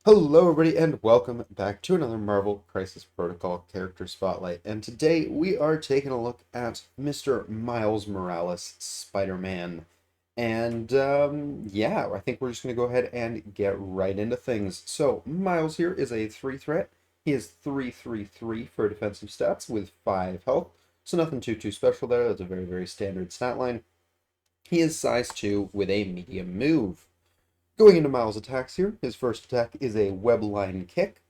Hello, everybody, and welcome back to another Marvel Crisis Protocol character spotlight. And today we are taking a look at Mr. Miles Morales, Spider-Man. And yeah, I think we're just going to go ahead and get right into things. So, Miles here is a 3 threat. He is 333 for defensive stats with 5 health. So, nothing too special there. That's a very standard stat line. He is size 2 with a medium move. Going into Miles' attacks here, his first attack is a web line kick.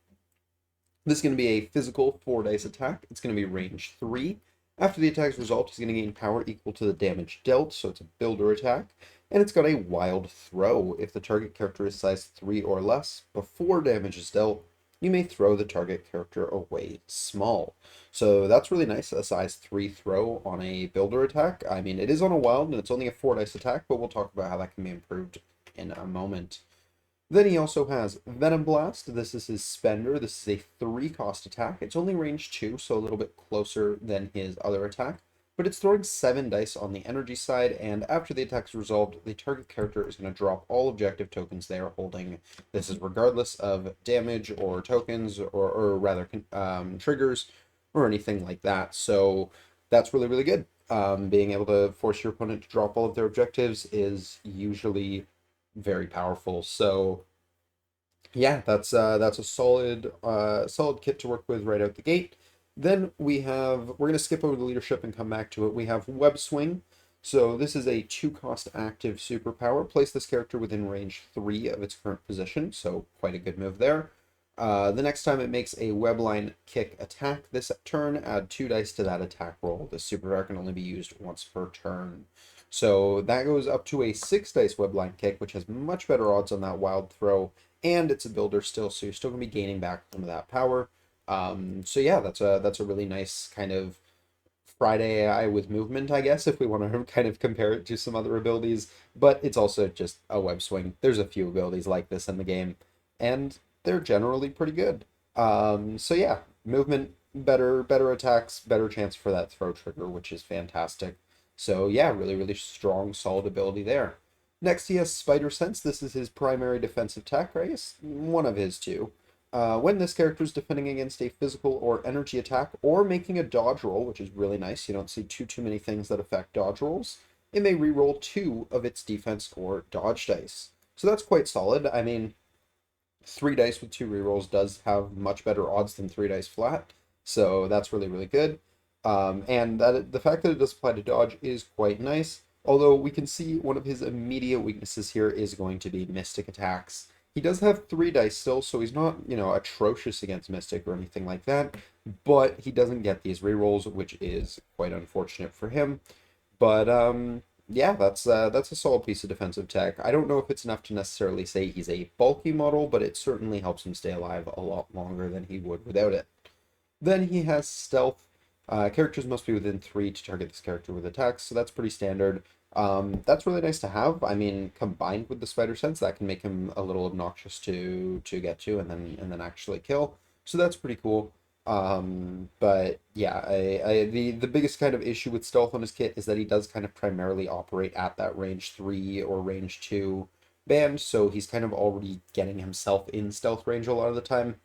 This is going to be a physical 4 dice attack. It's going to be range 3. After the attack's result, he's going to gain power equal to the damage dealt, so it's a builder attack. And it's got a wild throw. If the target character is size 3 or less, before damage is dealt, you may throw the target character away small. So that's really nice, a size 3 throw on a builder attack. I mean, it is on a wild, and it's only a 4 dice attack, but we'll talk about how that can be improved in a moment. Then he also has Venom Blast. This is his spender. This is a 3-cost attack. It's only range 2, so a little bit closer than his other attack. But it's throwing 7 dice on the energy side, and after the attack is resolved, the target character is going to drop all objective tokens they are holding. This is regardless of damage or tokens, or rather triggers, or anything like that. So that's really good. Being able to force your opponent to drop all of their objectives is usually very powerful. So yeah, that's a solid kit to work with right out the gate. Then we're gonna skip over the leadership and come back to it. We have Web Swing. So this is a 2-cost active superpower. Place this character within range 3 of its current position, so quite a good move there. The next time it makes a webline kick attack this turn, add 2 dice to that attack roll. This superpower can only be used once per turn. So that goes up to a 6 dice webline kick, which has much better odds on that wild throw, and it's a builder still, so you're still gonna be gaining back some of that power. So yeah, that's a really nice kind of Friday AI with movement, I guess, if we want to kind of compare it to some other abilities. But it's also just a web swing. There's a few abilities like this in the game, and they're generally pretty good. So yeah, movement, better attacks, better chance for that throw trigger, which is fantastic. So yeah, really strong, solid ability there. Next, he has Spider Sense. This is his primary defensive attack, or I guess one of his two. When this character is defending against a physical or energy attack or making a dodge roll, which is really nice, you don't see too many things that affect dodge rolls, it may reroll 2 of its defense or dodge dice. So that's quite solid. I mean, 3 dice with 2 rerolls does have much better odds than 3 dice flat, so that's really good. And the fact that it does apply to dodge is quite nice. Although we can see one of his immediate weaknesses here is going to be Mystic attacks. He does have 3 dice still, so he's not, atrocious against Mystic or anything like that, but he doesn't get these rerolls, which is quite unfortunate for him. But yeah, that's a solid piece of defensive tech. I don't know if it's enough to necessarily say he's a bulky model, but it certainly helps him stay alive a lot longer than he would without it. Then he has stealth. Characters must be within 3 to target this character with attacks, so that's pretty standard. That's really nice to have. I mean, combined with the spider sense, that can make him a little obnoxious to get to and then actually kill. So that's pretty cool. But yeah, the biggest kind of issue with stealth on his kit is that he does kind of primarily operate at that range 3 or range 2 band, so he's kind of already getting himself in stealth range a lot of the time.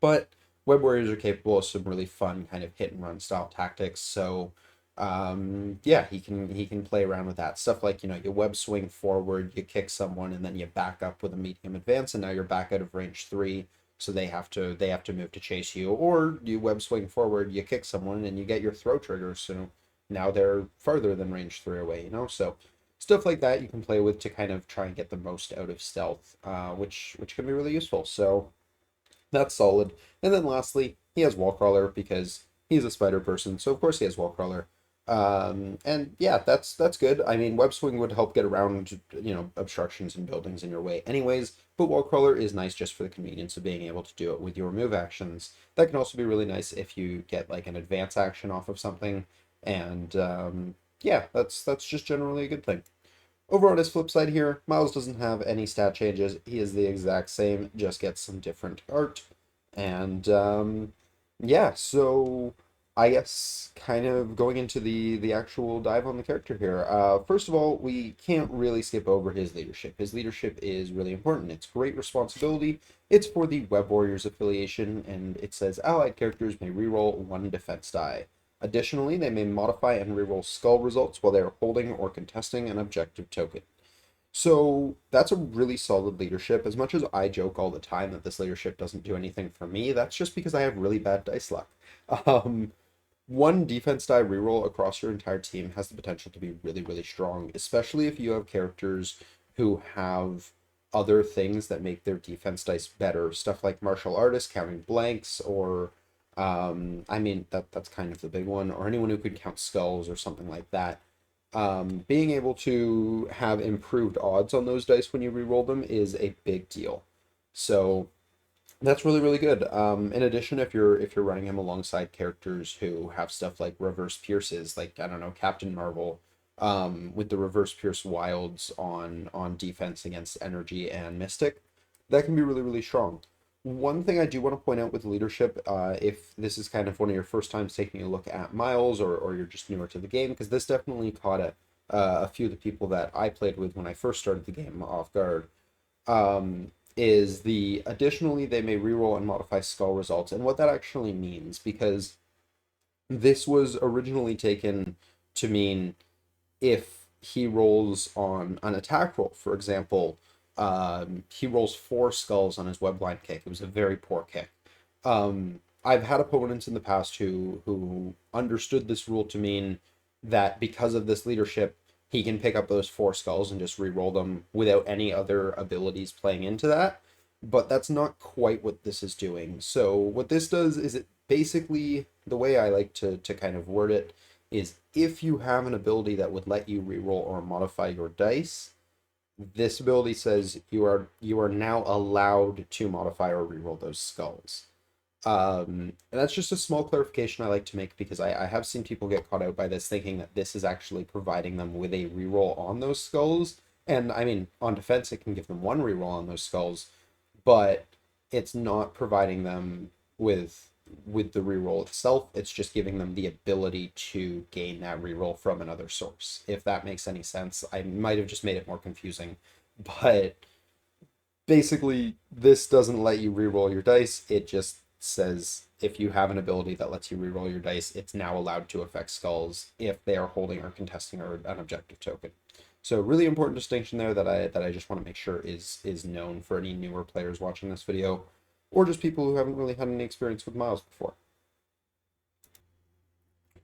But Web Warriors are capable of some really fun kind of hit and run style tactics. So yeah, he can play around with that stuff like you web swing forward, you kick someone, and then you back up with a medium advance, and now you're back out of range 3, so they have to move to chase you, or you web swing forward, you kick someone, and you get your throw trigger, so now they're farther than range 3 away. So stuff like that you can play with to kind of try and get the most out of stealth, which can be really useful. So that's solid. And then lastly, he has Wallcrawler because he's a spider person, so of course he has Wallcrawler. And yeah, that's good. I mean, web swing would help get around, obstructions and buildings in your way anyways, but Wallcrawler is nice just for the convenience of being able to do it with your move actions. That can also be really nice if you get like an advance action off of something, and yeah, that's just generally a good thing. Over on his flip side here, Miles doesn't have any stat changes. He is the exact same, just gets some different art. And yeah, so I guess kind of going into the actual dive on the character here. First of all, we can't really skip over his leadership. His leadership is really important. It's great responsibility. It's for the Web Warriors affiliation, and it says allied characters may reroll one defense die. Additionally, they may modify and reroll skull results while they are holding or contesting an objective token. So that's a really solid leadership. As much as I joke all the time that this leadership doesn't do anything for me, that's just because I have really bad dice luck. Um, one defense die reroll across your entire team has the potential to be really, really strong, especially if you have characters who have other things that make their defense dice better. Stuff like martial artists counting blanks, or I mean that's kind of the big one, or anyone who could count skulls or something like that. Being able to have improved odds on those dice when you reroll them is a big deal. So that's really, really good. In addition, if you're running him alongside characters who have stuff like reverse pierces, like I don't know, Captain Marvel, with the reverse pierce wilds on defense against energy and mystic, that can be really, really strong. One thing I do want to point out with leadership, if this is kind of one of your first times taking a look at Miles, or you're just newer to the game, because this definitely caught a few of the people that I played with when I first started the game off guard, is the additionally they may reroll and modify skull results, and what that actually means, because this was originally taken to mean if he rolls on an attack roll, for example, he rolls four skulls on his webline kick. It was a very poor kick. I've had opponents in the past who understood this rule to mean that because of this leadership, he can pick up those four skulls and just re-roll them without any other abilities playing into that. But that's not quite what this is doing. So what this does is it basically, the way I like to kind of word it, is if you have an ability that would let you re-roll or modify your dice, this ability says you are now allowed to modify or re-roll those skulls. And that's just a small clarification I like to make, because I have seen people get caught out by this, thinking that this is actually providing them with a reroll on those skulls. And I mean, on defense, it can give them one reroll on those skulls, but it's not providing them with the reroll itself. It's just giving them the ability to gain that reroll from another source. If that makes any sense, I might have just made it more confusing, but basically, this doesn't let you reroll your dice. It just says if you have an ability that lets you reroll your dice, it's now allowed to affect skulls if they are holding or contesting an objective token. So really important distinction there that I just want to make sure is known for any newer players watching this video, or just people who haven't really had any experience with Miles before.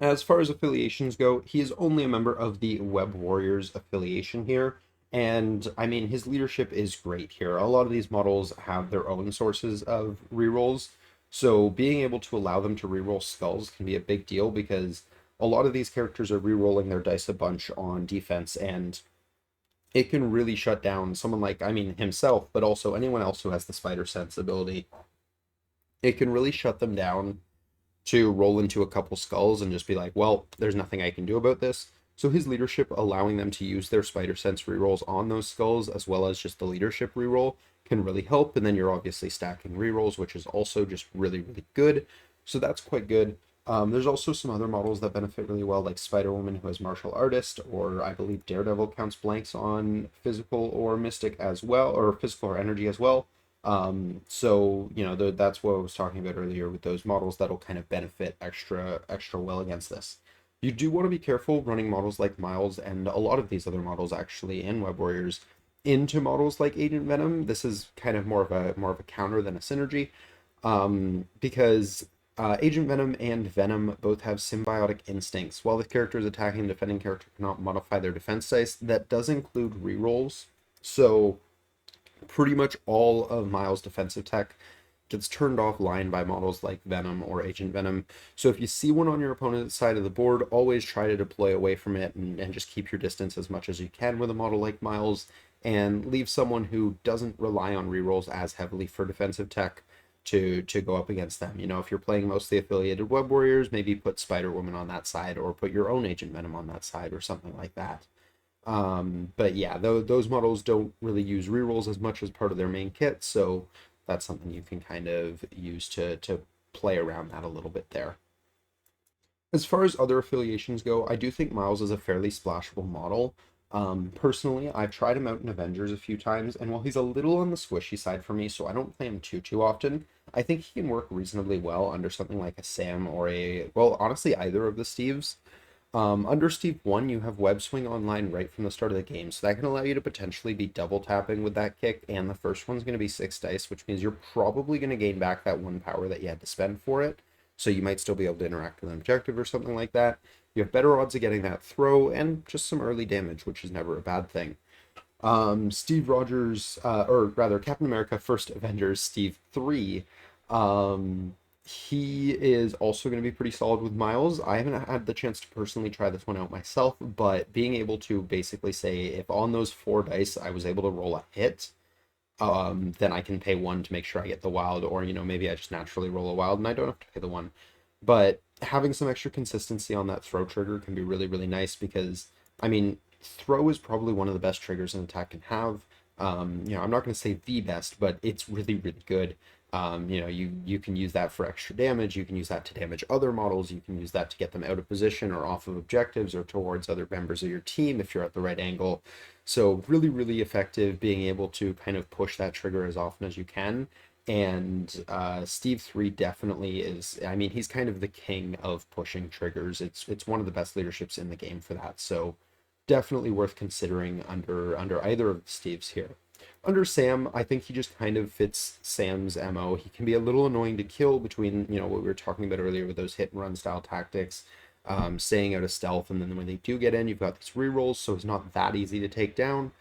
As far as affiliations go, he is only a member of the Web Warriors affiliation here. And I mean, his leadership is great here. A lot of these models have their own sources of rerolls. So being able to allow them to reroll skulls can be a big deal, because a lot of these characters are rerolling their dice a bunch on defense, and it can really shut down someone like, I mean, himself, but also anyone else who has the spider sense ability. It can really shut them down to roll into a couple skulls and just be like, well, there's nothing I can do about this. So his leadership, allowing them to use their spider sense rerolls on those skulls, as well as just the leadership reroll, can really help. And then you're obviously stacking rerolls, which is also just really, really good. So that's quite good. There's also some other models that benefit really well, like Spider-Woman, who has Martial Artist, or I believe Daredevil counts blanks on physical or mystic as well, or physical or energy as well. So you know, that's what I was talking about earlier with those models that'll kind of benefit extra well against this. You do want to be careful running models like Miles, and a lot of these other models actually in Web Warriors, into models like Agent Venom. This is kind of more of a counter than a synergy, because Agent Venom and Venom both have symbiotic instincts. While the character is attacking, the defending character cannot modify their defense dice. That does include rerolls. So pretty much all of Miles' defensive tech gets turned offline by models like Venom or Agent Venom. So if you see one on your opponent's side of the board, always try to deploy away from it, and just keep your distance as much as you can with a model like Miles, and leave someone who doesn't rely on rerolls as heavily for defensive tech to go up against them. You know, if you're playing mostly affiliated Web Warriors, maybe put Spider-Woman on that side, or put your own Agent Venom on that side, or something like that. But yeah, those models don't really use rerolls as much as part of their main kit, so that's something you can kind of use to play around that a little bit there. As far as other affiliations go, I do think Miles is a fairly splashable model. Personally, I've tried him out in Avengers a few times, and while he's a little on the squishy side for me, so I don't play him too often, I think he can work reasonably well under something like a Sam or a, well, honestly, either of the Steves. Under Steve 1, you have Web Swing online right from the start of the game, so that can allow you to potentially be double tapping with that kick, and the first one's going to be 6 dice, which means you're probably going to gain back that 1 power that you had to spend for it, so you might still be able to interact with an objective or something like that. You have better odds of getting that throw, and just some early damage, which is never a bad thing. Steve Rogers, or rather Captain America First Avengers Steve 3, he is also going to be pretty solid with Miles. I haven't had the chance to personally try this one out myself, but being able to basically say if on those 4 dice I was able to roll a hit, then I can pay 1 to make sure I get the wild, or maybe I just naturally roll a wild and I don't have to pay the 1. But having some extra consistency on that throw trigger can be really, really nice because, I mean, throw is probably one of the best triggers an attack can have. I'm not going to say the best, but it's really, really good. You can use that for extra damage. You can use that to damage other models. You can use that to get them out of position or off of objectives or towards other members of your team if you're at the right angle. So really, really effective being able to kind of push that trigger as often as you can. And Steve 3 definitely is, I mean, he's kind of the king of pushing triggers. It's one of the best leaderships in the game for that. So definitely worth considering under either of the Steves here. Under Sam, I think he just kind of fits Sam's MO. He can be a little annoying to kill between, what we were talking about earlier with those hit and run style tactics, staying out of stealth, and then when they do get in, you've got these rerolls, so he's not that easy to take down.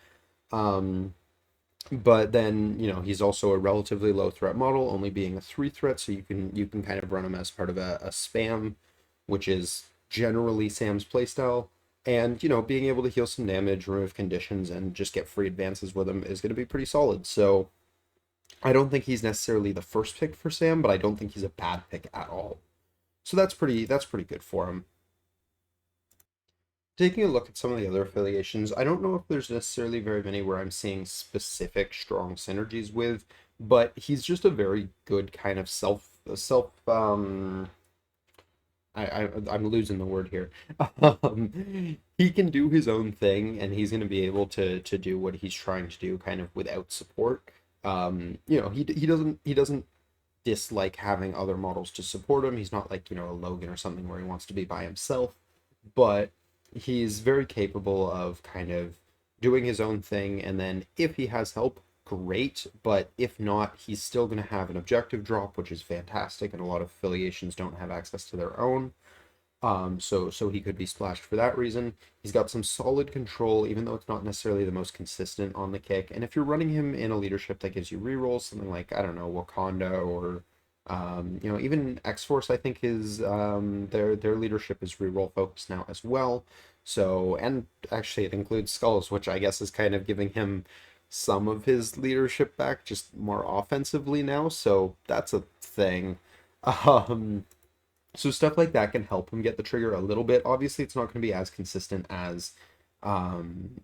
But then, he's also a relatively low threat model, only being a 3 threat, so you can kind of run him as part of a spam, which is generally Sam's playstyle. And, being able to heal some damage, remove conditions, and just get free advances with him is going to be pretty solid. So I don't think he's necessarily the first pick for Sam, but I don't think he's a bad pick at all. So that's pretty good for him. Taking a look at some of the other affiliations, I don't know if there's necessarily very many where I'm seeing specific strong synergies with, but he's just a very good kind of I'm losing the word here. He can do his own thing, and he's going to be able to do what he's trying to do, kind of without support. He doesn't dislike having other models to support him. He's not like a Logan or something where he wants to be by himself, but he's very capable of kind of doing his own thing. And then if he has help, great. But if not, he's still going to have an objective drop, which is fantastic. And a lot of affiliations don't have access to their own. So he could be splashed for that reason. He's got some solid control, even though it's not necessarily the most consistent on the kick. And if you're running him in a leadership that gives you rerolls, something like, I don't know, Wakanda or even X-Force, I think is their leadership is reroll focused now as well. So, and actually it includes Skulls, which I guess is kind of giving him some of his leadership back, just more offensively now. So that's a thing. Um, so stuff like that can help him get the trigger a little bit. Obviously, it's not going to be as consistent as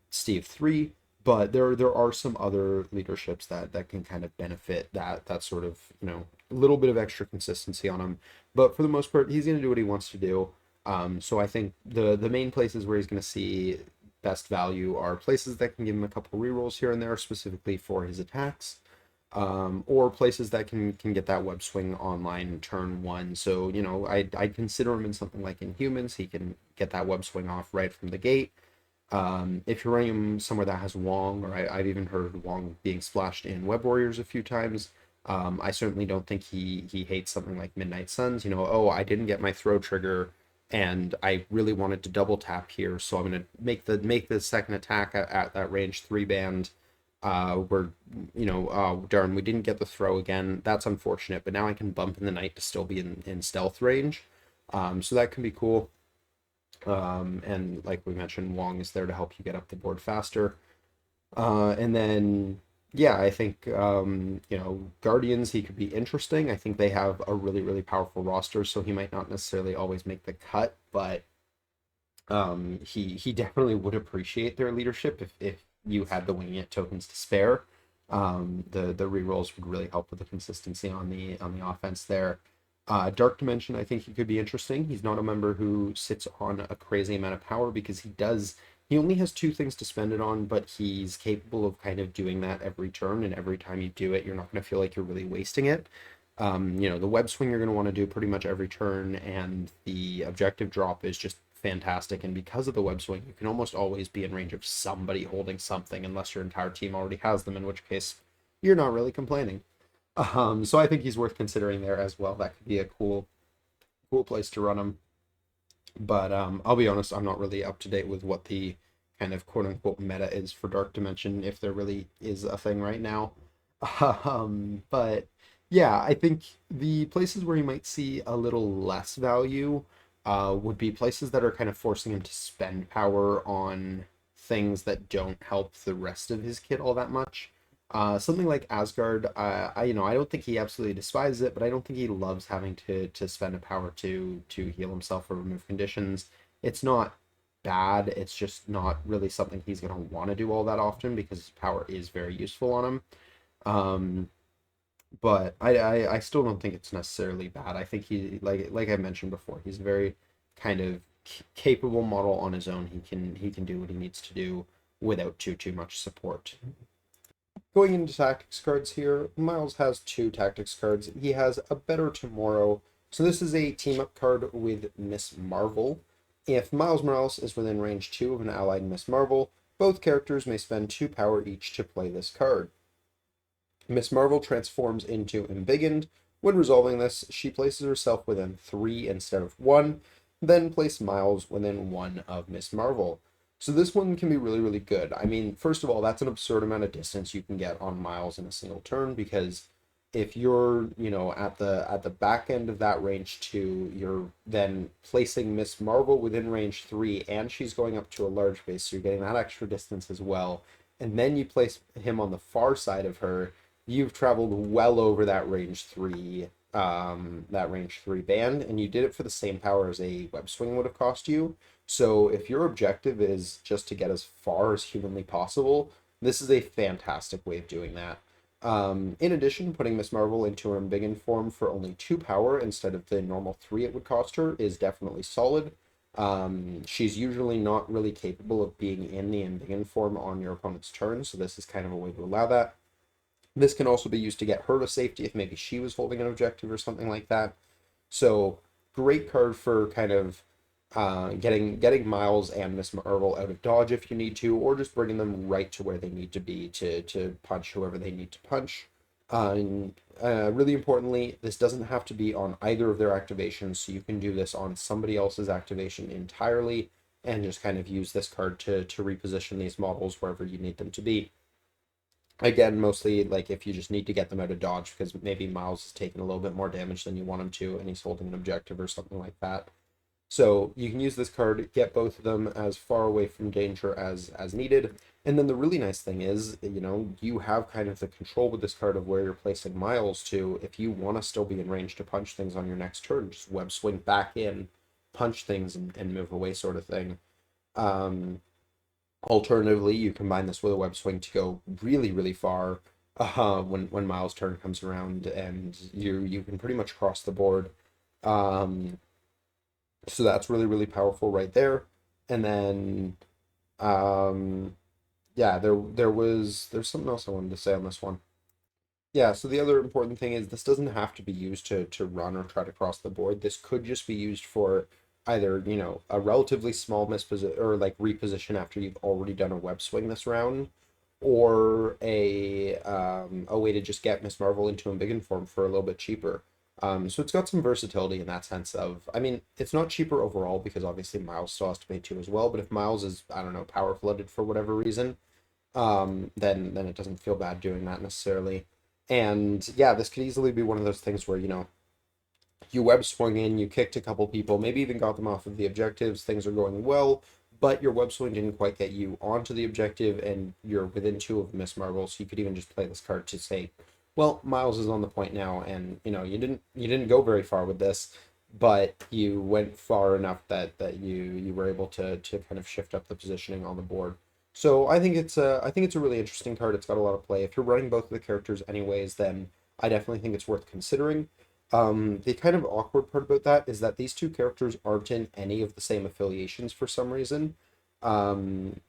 Steve 3, but there are some other leaderships that can kind of benefit that sort of, little bit of extra consistency on him. But for the most part, he's going to do what he wants to do. So I think the main places where he's going to see best value are places that can give him a couple rerolls here and there, specifically for his attacks, or places that can get that web swing online turn 1. So, I'd consider him in something like Inhumans. He can get that web swing off right from the gate. If you're running him somewhere that has Wong, or I've even heard Wong being splashed in Web Warriors a few times, I certainly don't think he hates something like Midnight Suns. Oh, I didn't get my throw trigger, and I really wanted to double tap here, so I'm going to make the second attack at that range 3 band. Where darn, we didn't get the throw again. That's unfortunate, but now I can bump in the night to still be in stealth range. So that can be cool. And like we mentioned, Wong is there to help you get up the board faster. And then, yeah, I think, Guardians, he could be interesting. I think they have a really, really powerful roster, so he might not necessarily always make the cut, but he definitely would appreciate their leadership if you had the winging it tokens to spare. The rerolls would really help with the consistency on the offense there. Dark Dimension, I think he could be interesting. He's not a member who sits on a crazy amount of power because he only has two things to spend it on, but he's capable of kind of doing that every turn, and every time you do it, you're not going to feel like you're really wasting it. The web swing you're going to want to do pretty much every turn, and the objective drop is just fantastic. And because of the web swing, you can almost always be in range of somebody holding something, unless your entire team already has them, in which case you're not really complaining. So I think he's worth considering there as well. That could be a cool place to run him. But I'll be honest, I'm not really up to date with what the kind of quote unquote meta is for Dark Dimension, if there really is a thing right now. But yeah, I think the places where you might see a little less value would be places that are kind of forcing him to spend power on things that don't help the rest of his kit all that much. Something like Asgard, I don't think he absolutely despises it, but I don't think he loves having to spend a power to heal himself or remove conditions. It's not bad. It's just not really something he's gonna want to do all that often because his power is very useful on him. Um, but I still don't think it's necessarily bad. I think he like I mentioned before, he's a very kind of capable model on his own. He can do what he needs to do without too much support. Going into tactics cards here, Miles has two tactics cards. He has a Better Tomorrow. So this is a team up card with Miss Marvel. If Miles Morales is within range 2 of an allied Miss Marvel, both characters may spend 2 power each to play this card. Miss Marvel transforms into Embiggened. When resolving this, she places herself within 3 instead of 1, then place Miles within 1 of Miss Marvel. So this one can be really, really good. I mean, first of all, that's an absurd amount of distance you can get on Miles in a single turn, because if you're, at the back end of that range 2, you're then placing Miss Marvel within range 3, and she's going up to a large base, so you're getting that extra distance as well. And then you place him on the far side of her, you've traveled well over that range 3 band, and you did it for the same power as a web swing would have cost you. So if your objective is just to get as far as humanly possible, this is a fantastic way of doing that. In addition, putting Miss Marvel into her embiggen form for only 2 power instead of the normal 3 it would cost her is definitely solid. She's usually not really capable of being in the embiggen form on your opponent's turn, so this is kind of a way to allow that. This can also be used to get her to safety if maybe she was holding an objective or something like that. So great card for kind of getting Miles and Miss Marvel out of dodge if you need to, or just bringing them right to where they need to be to punch whoever they need to punch. Really importantly, this doesn't have to be on either of their activations, so you can do this on somebody else's activation entirely and just kind of use this card to reposition these models wherever you need them to be. Again, mostly like if you just need to get them out of dodge because maybe Miles is taking a little bit more damage than you want him to and he's holding an objective or something like that. So you can use this card, get both of them as far away from danger as needed. And then the really nice thing is, you have kind of the control with this card of where you're placing Miles to. If you want to still be in range to punch things on your next turn, just web swing back in, punch things and move away sort of thing. Alternatively, you combine this with a web swing to go really, really far when Miles' turn comes around, and you can pretty much cross the board. So that's really, really powerful right there. And then, yeah, there's something else I wanted to say on this one. Yeah, so the other important thing is this doesn't have to be used to run or try to cross the board. This could just be used for either, a relatively small misposition or like reposition after you've already done a web swing this round, or a way to just get Miss Marvel into embiggen form for a little bit cheaper. So it's got some versatility in that sense of, I mean, it's not cheaper overall because obviously Miles still has to pay 2 as well, but if Miles is, I don't know, power flooded for whatever reason, then it doesn't feel bad doing that necessarily. And yeah, this could easily be one of those things where, you web swung in, you kicked a couple people, maybe even got them off of the objectives, things are going well, but your web swing didn't quite get you onto the objective, and you're within 2 of Miss Marvel, so you could even just play this card to say, well, Miles is on the point now, and you didn't go very far with this, but you went far enough that you were able to kind of shift up the positioning on the board. So I think it's a really interesting card. It's got a lot of play. If you're running both of the characters anyways, then I definitely think it's worth considering. The kind of awkward part about that is that these two characters aren't in any of the same affiliations for some reason. Um,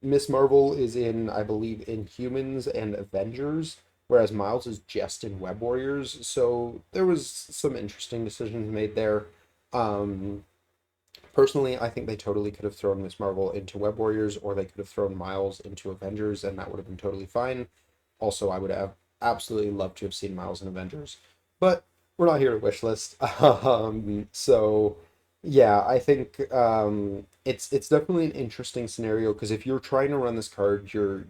Miss Marvel is in, I believe, Inhumans and Avengers, whereas Miles is just in Web Warriors. So there was some interesting decisions made there. Um, Personally, I think they totally could have thrown Miss Marvel into Web Warriors, or they could have thrown Miles into Avengers, and that would have been totally fine. Also, I would have absolutely loved to have seen Miles in Avengers, but we're not here to wish list. So yeah, I think it's definitely an interesting scenario because if you're trying to run this card, you're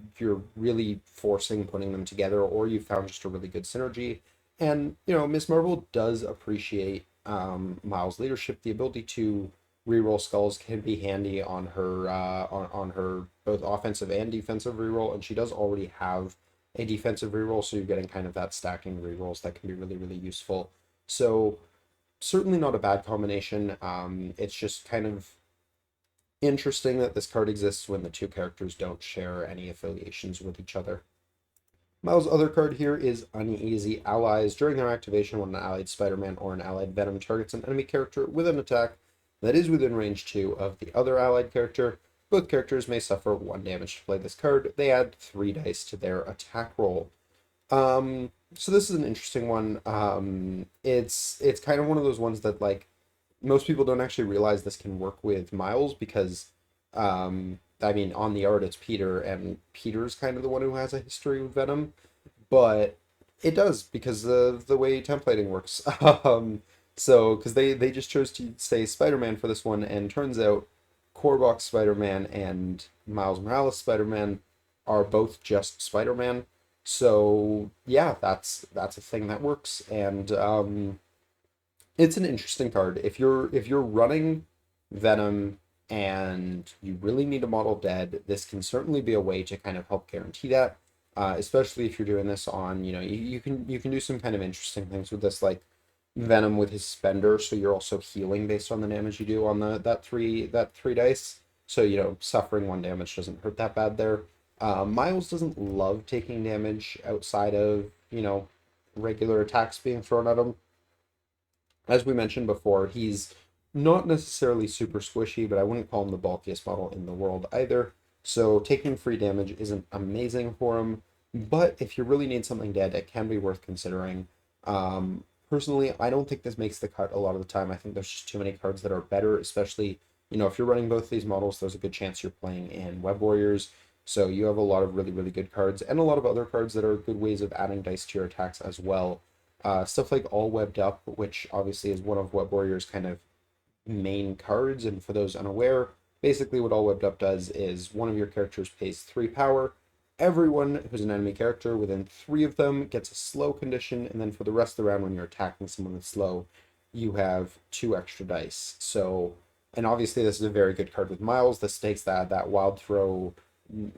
really forcing putting them together, or you found just a really good synergy. And Miss Marvel does appreciate Miles' leadership, the ability to reroll skulls can be handy on her on her both offensive and defensive reroll, and she does already have a defensive reroll, so you're getting kind of that stacking rerolls that can be really, really useful. So certainly not a bad combination. It's just kind of interesting that this card exists when the two characters don't share any affiliations with each other. Miles' other card here is Uneasy Allies. During their activation, when an allied Spider-Man or an allied Venom targets an enemy character with an attack that is within range 2 of the other allied character, both characters may suffer 1 damage to play this card. They add 3 dice to their attack roll. So this is an interesting one. It's kind of one of those ones that like most people don't actually realize this can work with Miles because I mean on the art it's Peter and Peter's kind of the one who has a history with Venom, but it does because of the way templating works. So because they just chose to say Spider-Man for this one, and turns out Core Box Spider-Man and Miles Morales Spider-Man are both just Spider-Man. So yeah, that's a thing that works, and it's an interesting card. If you're running Venom and you really need a model dead, this can certainly be a way to kind of help guarantee that. Especially if you're doing this on, you can do some kind of interesting things with this, like Venom with his spender, so you're also healing based on the damage you do on that three dice. So suffering 1 damage doesn't hurt that bad there. Miles doesn't love taking damage outside of regular attacks being thrown at him. As we mentioned before, he's not necessarily super squishy, but I wouldn't call him the bulkiest model in the world either. So taking free damage isn't amazing for him, but if you really need something dead, it can be worth considering. Personally, I don't think this makes the cut a lot of the time. I think there's just too many cards that are better, especially, if you're running both these models, there's a good chance you're playing in Web Warriors. So you have a lot of really, really good cards and a lot of other cards that are good ways of adding dice to your attacks as well. Stuff like All Webbed Up, which obviously is one of Web Warrior's kind of main cards, and for those unaware, basically what All Webbed Up does is one of your characters pays 3 power. Everyone who's an enemy character within 3 of them gets a slow condition, and then for the rest of the round, when you're attacking someone that's slow, you have 2 extra dice. So, and obviously this is a very good card with Miles. This takes that wild throw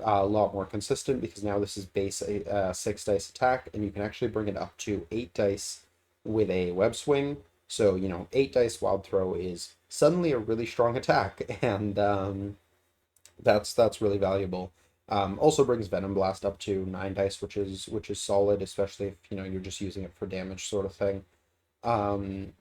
a lot more consistent because now this is base 6 dice attack, and you can actually bring it up to 8 dice with a web swing. So 8 dice wild throw is suddenly a really strong attack, and that's really valuable. Also brings Venom Blast up to 9 dice, which is solid, especially if you're just using it for damage sort of thing.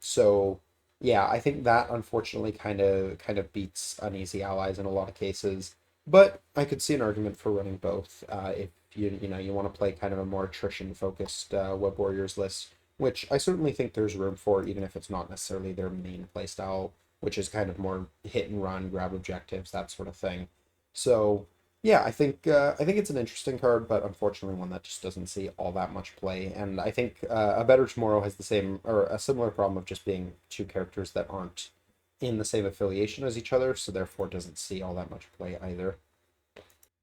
So yeah, I think that unfortunately kind of beats Uneasy Allies in a lot of cases. But I could see an argument for running both if you want to play kind of a more attrition focused Web Warriors list, which I certainly think there's room for, even if it's not necessarily their main playstyle, which is kind of more hit and run, grab objectives, that sort of thing. So yeah, I think it's an interesting card, but unfortunately one that just doesn't see all that much play. And I think A Better Tomorrow has the same or a similar problem of just being two characters that aren't in the same affiliation as each other, so therefore doesn't see all that much play either.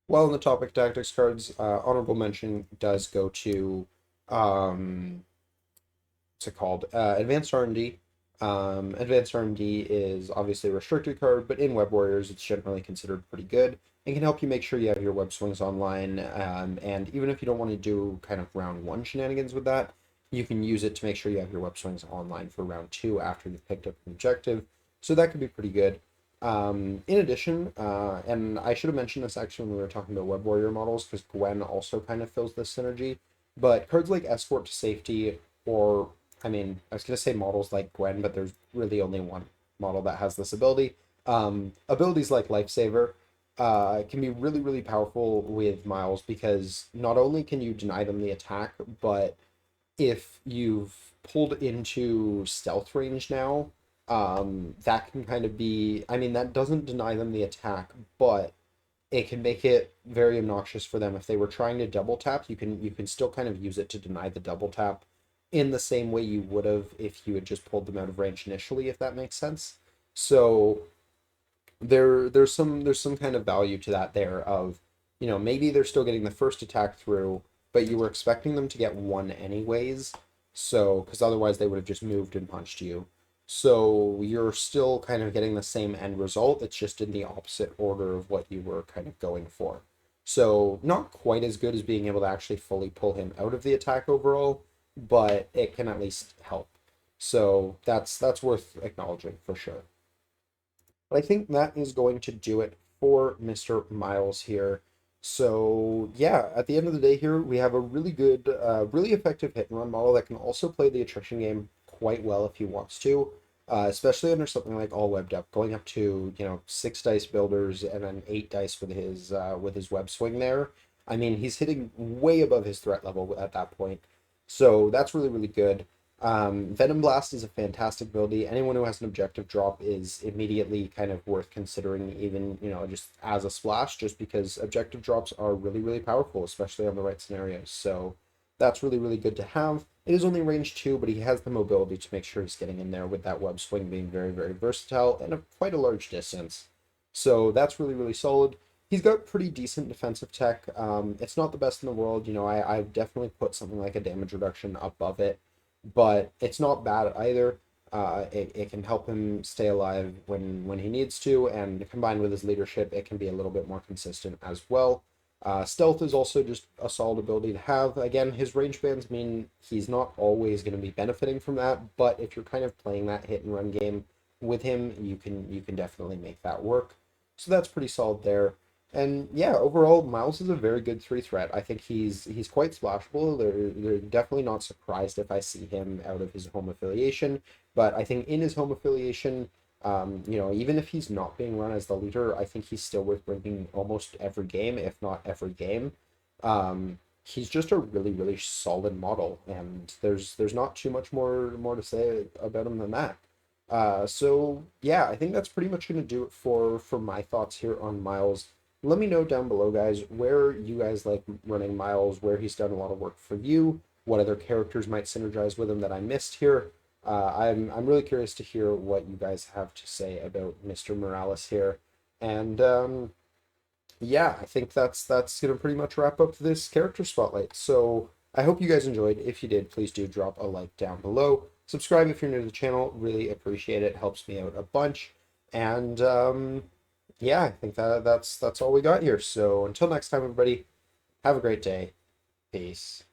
While in the topic tactics cards, honorable mention does go to um, what's it called? Advanced R&D. Advanced R&D is obviously a restricted card, but in Web Warriors, it's generally considered pretty good and can help you make sure you have your web swings online. And even if you don't want to do kind of round one shenanigans with that, you can use it to make sure you have your web swings online for round two after you've picked up an objective. So that could be pretty good. In addition, and I should have mentioned this actually when we were talking about Web Warrior models, because Gwen also kind of fills this synergy, but cards like Escort to Safety or I mean, I was gonna say models like Gwen, but there's really only one model that has this ability. Abilities like Lifesaver can be really, really powerful with Miles because not only can you deny them the attack, but if you've pulled into stealth range now, that can kind of be, I mean, that doesn't deny them the attack, but it can make it very obnoxious for them if they were trying to double tap. You can still kind of use it to deny the double tap in the same way you would have if you had just pulled them out of range initially, if that makes sense. So there's some kind of value to that there of, maybe they're still getting the first attack through, but you were expecting them to get one anyways. So, because otherwise they would have just moved and punched you. So you're still kind of getting the same end result. It's just in the opposite order of what you were kind of going for. So not quite as good as being able to actually fully pull him out of the attack overall, but it can at least help. So that's worth acknowledging for sure. But I think that is going to do it for Mr. Miles here. So yeah, at the end of the day here, we have a really good, really effective hit and run model that can also play the attrition game quite well if he wants to, especially under something like all webbed up, going up to 6 dice builders and then 8 dice with his web swing there. I mean, he's hitting way above his threat level at that point, so that's really really good. Venom Blast is a fantastic ability. Anyone who has an objective drop is immediately kind of worth considering, even, just as a splash, just because objective drops are really, really powerful, especially on the right scenarios. So that's really, really good to have. It is only range 2, but he has the mobility to make sure he's getting in there with that web swing being very, very versatile and quite a large distance. So that's really, really solid. He's got pretty decent defensive tech. It's not the best in the world. I've definitely put something like a damage reduction above it, but it's not bad either. It can help him stay alive when he needs to, and combined with his leadership, it can be a little bit more consistent as well. Stealth is also just a solid ability to have. Again, his range bands mean he's not always going to be benefiting from that, but if you're kind of playing that hit and run game with him, you can definitely make that work. So that's pretty solid there. And yeah, overall, Miles is a very good 3 threat. I think he's quite splashable. They're definitely not surprised if I see him out of his home affiliation. But I think in his home affiliation, even if he's not being run as the leader, I think he's still worth bringing almost every game, if not every game. He's just a really, really solid model, and there's not too much more to say about him than that. So yeah, I think that's pretty much going to do it for my thoughts here on Miles. Let me know down below, guys, where you guys like running Miles, where he's done a lot of work for you, what other characters might synergize with him that I missed here. I'm really curious to hear what you guys have to say about Mr. Morales here. And yeah, I think that's gonna pretty much wrap up this character spotlight. So I hope you guys enjoyed. If you did, please do drop a like down below. Subscribe if you're new to the channel. Really appreciate it. Helps me out a bunch. And yeah, I think that's all we got here. So until next time, everybody, have a great day. Peace.